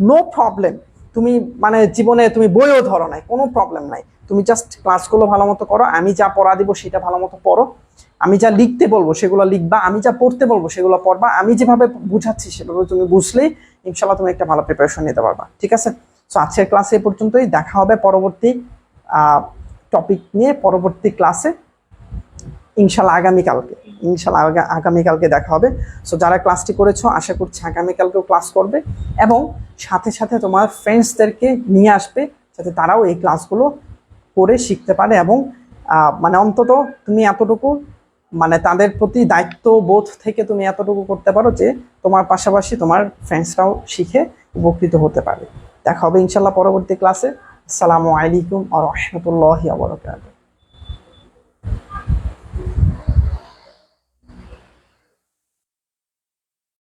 নো প্রবলেম। তুমি মানে জীবনে তুমি বইও ধরো নাই, কোনো প্রবলেম নাই। তুমি জাস্ট ক্লাসগুলো ভালো মতো করো, আমি যা পড়া দিব সেটা ভালো মতো পড়ো, আমি যা লিখতে বলবো সেগুলো লিখবা, আমি যা পড়তে বলবো সেগুলো পড়বা, আমি যেভাবে বুঝাচ্ছি সেভাবে তুমি বুঝলেই ইনশাল্লাহ তুমি একটা ভালো প্রিপারেশন নিতে পারবা, ঠিক আছে? সো আজকের ক্লাসে এই পর্যন্তই, দেখা হবে পরবর্তী টপিক নিয়ে পরবর্তী ক্লাসে ইনশাল্লাহ আগামীকালকে দেখা হবে। সো যারা ক্লাসটি করেছো আশা করছি আগামীকালকেও ক্লাস করবে, এবং সাথে সাথে তোমার ফ্রেন্ডসদেরকে নিয়ে আসবে যাতে তারাও এই ক্লাসগুলো করে শিখতে পারে। এবং মানে অন্তত তুমি এতটুকু মানে তাদের প্রতি দায়িত্ববোধ থেকে তুমি এতটুকু করতে পারো যে তোমার পাশাপাশি তোমার ফ্রেন্ডসরাও শিখে উপকৃত হতে পারে। দেখা হবে ইনশাল্লাহ পরবর্তী ক্লাসে। আসসালামু আলাইকুম ওয়া রাহমাতুল্লাহি ওয়া বারাকাতুহু।